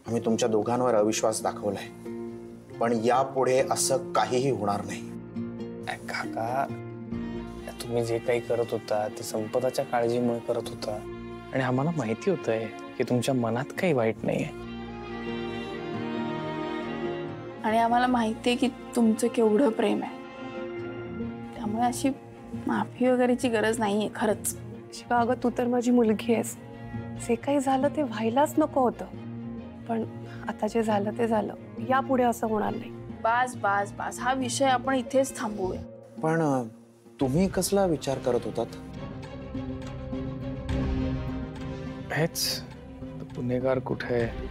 आम्ही तुमच्या दोघांवर अविश्वास दाखवलाय, पण यापुढे असं काहीही होणार नाही। काका, तुम्ही जे काही करत होता ते संपदाच्या काळजीमुळे करत होता आणि आम्हाला माहिती होतंय की तुमच्या मनात काही वाईट नाहीये आणि आम्हाला माहिती आहे की तुमचं केवढं प्रेम आहे, त्यामुळे अशी माफी वगैरेची गरज नाहीये खरंच। शिवा, अगं तू तर माझी मुलगी आहेस, जे काही झालं ते व्हायलाच नको होतं, पण आता जे झालं ते झालं, यापुढे असं होणार नाही। बास बास बास, हा विषय आपण इथेच थांबवूया। पण तुम्ही कसला विचार करत होतात? हेच गुन्हेगार कुठे आहे,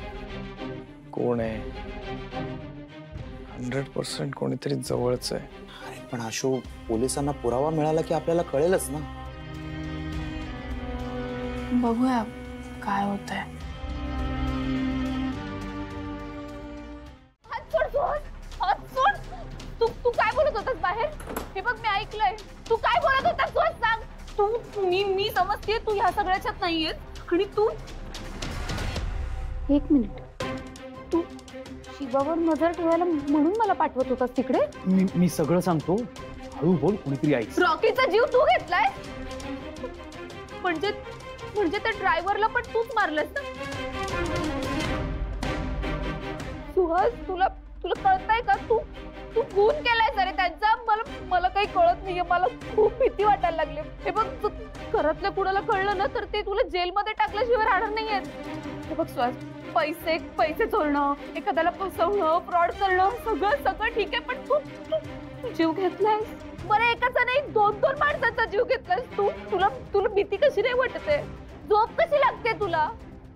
कोण आहे? 100% कोणीतरी जवळच आहे। अरे पण आशू, पोलिसांना पुरावा मिळाला की आपल्याला कळेलच ना। बघूया काय होतंय। तू काय बोलत होतास बाहेर? हे बघ मी ऐकलंय, तू काय बोलत होतास तू सांग। तू मी समजते तू ह्या सगळ्याच्यात नाहीयेस, आणि तू एक मिनिट, तू शिवावर नजर ठेवायला म्हणून मला पाठवत होतास तिकडे? मी सगळं सांगतो, हळू बोल, कोणीतरी ऐक। रॉकीचा जीव तू घेतलाय म्हणजे त्या ड्रायव्हरला पण तूच मारलंस ना? सुहास, तुला कळतंय का? तू खून केलाय अरे त्यांचा। मला काही कळत नाहीये, मला खूप भीती वाटायला लागली। हे बघ, घरातल्या कुणाला कळलं ना तर ते तुला जेलमध्ये टाकल्याशिवाय राहणार नाहीयेत। हे बघ सुहास, पैसे चोरणं, एखाद्याला फसवणं, फ्रॉड करणं, सगळं ठीक आहे, पण तू जीव घेतलायस। बरं, एकाचा नाही, 2 माणसांचा जीव घेतलायस तू। तुला भीती कशी नाही वाटते? झोप कशी लागते तुला?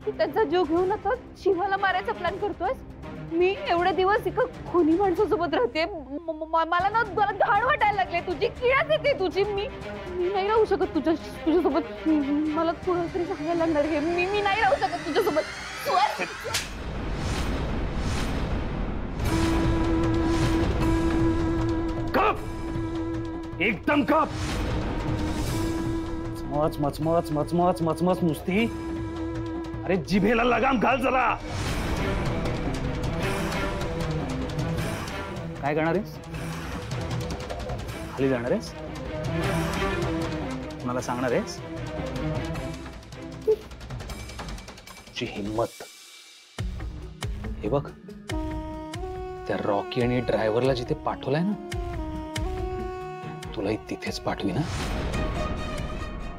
तू त्यांचा जीव घेऊन आता शिवाला मारायचा प्लॅन करतोयस? मी एवढे दिवस इकडं खुनी माणसासोबत राहते, मला घाण वाटायला लागले, तुझी किळस येते तुझी। मी नाही राहू शकत तुझ्यासोबत, मला कुणातरी सांगायला लागणार हे, मी नाही राहू शकत तुझ्यासोबत। कप, एकदम कप। मचमच नुसती, अरे जिभेला लगाम घाल जरा। काय करणार आहेस? खाली जाणार आहेस? मला सांगणार आहेस? तुझी हिम्मत। हे बघ, त्या रॉकी आणि ड्रायव्हरला जिथे पाठवलंय ना, तुलाही तिथेच पाठवी ना।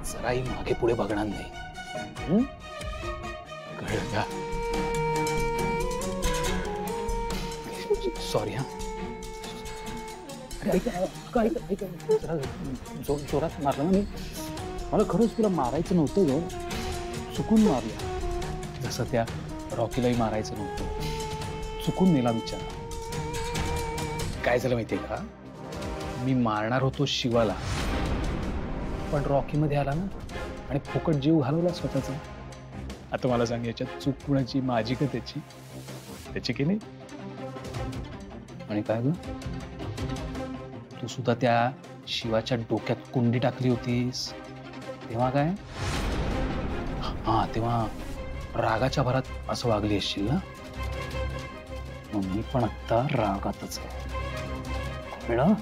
जराही मागे पुढे बघणार नाही, कळलं का? सॉरी हा। जोरात मारलं ना मी, मला खरंच तुला मारायचं नव्हतं ग, चुकून मारलं। जसं त्या रॉकीलाही मारायचं नव्हतं, चुकून नेला बिचारा। काय झालं माहितीये का, मी मारणार होतो शिवाला, पण रॉकी मध्ये आला ना आणि फुकट जीव घालवला स्वतःचा। आता मला सांग, याच्यात चूक कुणाची, माझी का त्याची की नाही? आणि काय ग, तू सुद्धा त्या शिवाच्या डोक्यात कुंडी टाकली होतीस तेव्हा काय? हा, तेव्हा रागाच्या भरात असं वागली असशील ना? मग मी पण आता रागातच आहे, कळलं?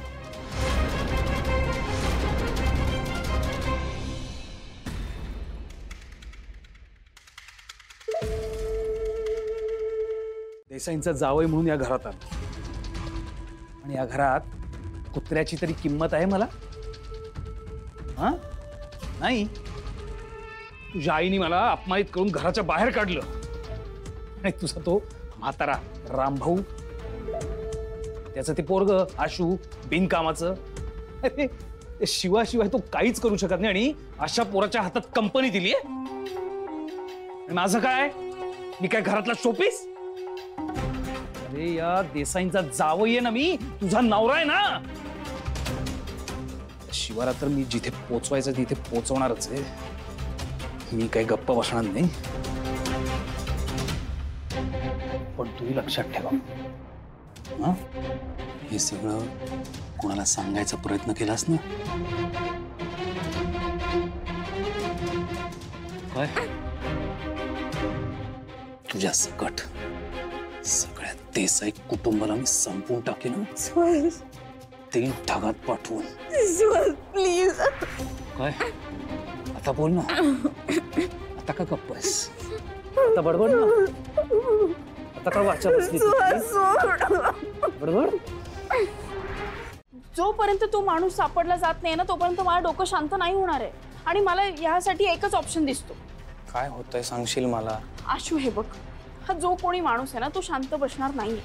देसाईंचा जावई म्हणून या घरात आला, आणि या घरात कुत्र्याची तरी किंमत आहे मला? हा नाही, तुझ्या आईने मला अपमानित करून घराच्या बाहेर काढलं, आणि तुझा तो म्हातारा रामभाऊ, त्याचं ते पोरग आशू बिनकामाचं, अरे शिवाशिवाय तो काहीच करू शकत नाही, आणि अशा पोराच्या हातात कंपनी दिली आहे। माझं काय, मी काय घरातला शोपीस? अरे या देसाईंचा जावई आहे ना मी, तुझा नवरा आहे ना। शिवाला तर मी जिथे पोचवायचं तिथे पोचवणारच आहे, मी काही गप्प बसणार नाही। पण तूही लक्षात ठेवा, हे सगळं कोणाला सांगायचा प्रयत्न केलास ना, काय तुझ्या सकट सगळ्या देसाई कुटुंबाला मी संपवून टाकेन. 3 ढगात पाठवून. प्लीज. काय आता बोल ना. आता का गप्प आहेस? आता बडबड ना. आता का वाचा बसली? बडबड. जोपर्यंत तो माणूस सापडला जात नाही ना तोपर्यंत मला डोकं शांत नाही होणार आहे. आणि मला यासाठी एकच ऑप्शन दिसतो. काय होतंय सांगशील मला? आशू हे बघ, हा जो कोणी माणूस आहे ना तो शांत बसणार नाही.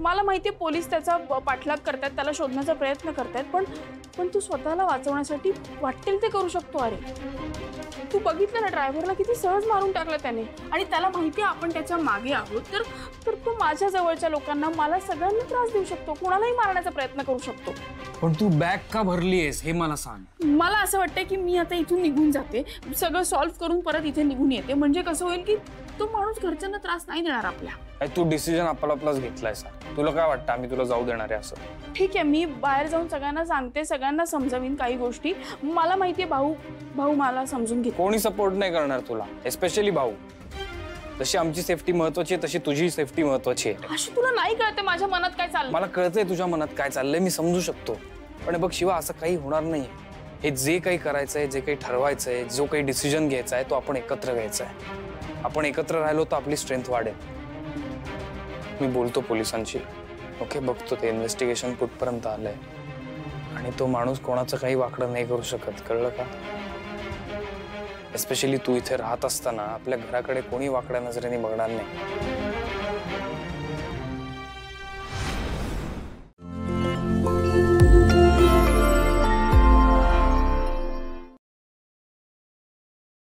मला माहितीये पोलीस त्याचा पाठलाग करतात, त्याला शोधण्याचा प्रयत्न करतात, पण तू स्वतःला वाचवण्यासाठी वाटेल ते करू शकतो. अरे तू बघितलं ना ड्रायव्हरला किती सहज मारून टाकलं त्याने. आणि त्याला माहितीये आपण त्याच्या मागे आहोत, तर तो माझ्या जवळच्या लोकांना, मला सगळ्यांना त्रास देऊ शकतो, कोणालाही मारण्याचा प्रयत्न करू शकतो. पण तू बॅग का भरलीयस हे मला सांग. मला असं वाटतं की मी आता इथून निघून जाते, सगळं सॉल्व्ह करून परत इथे निघून येते. म्हणजे कसं होईल की तो माणूस घरच्यांना त्रास नाही देणार आपल्या. तू डिसिजन आपलाच घेतलाय. तुला काय वाटतं आम्ही तुला जाऊ देणार आहे असं? ठीक आहे, मी बाहेर जाऊन सगळ्यांना सांगते, सगळ्यांना समजावीन काही गोष्टी. मला माहितीये भाऊ मला समजून घेतो. कोणी सपोर्ट नाही करणार तुला, एस्पेशली भाऊ. जशी आमची सेफ्टी महत्वाची आहे तशी तुझी सेफ्टी महत्वाची आहे. अशी तुला नाही कळते माझ्या मनात काय चाललंय? मला कळतंय तुझ्या मनात काय चाललंय, मी समजू शकतो. पण बघ शिवा, असं काही होणार नाही. हे जे काही करायचंय, जे काही ठरवायचंय, जो काही डिसिजन घ्यायचा आहे तो आपण एकत्र घ्यायचा आहे. आपण एकत्र राहिलो तर आपली स्ट्रेंथ वाढेल. मी बोलतो पोलिसांशी. ओके, बघतो ते इन्व्हेस्टिगेशन कुठपर्यंत आलंय. आणि तो माणूस कोणाचं काही वाकडं नाही करू शकत, कळलं का? एस्पेशली तू इथे राहत असताना आपल्या घराकडे कोणी वाकड्या नजरेने बघणार नाही.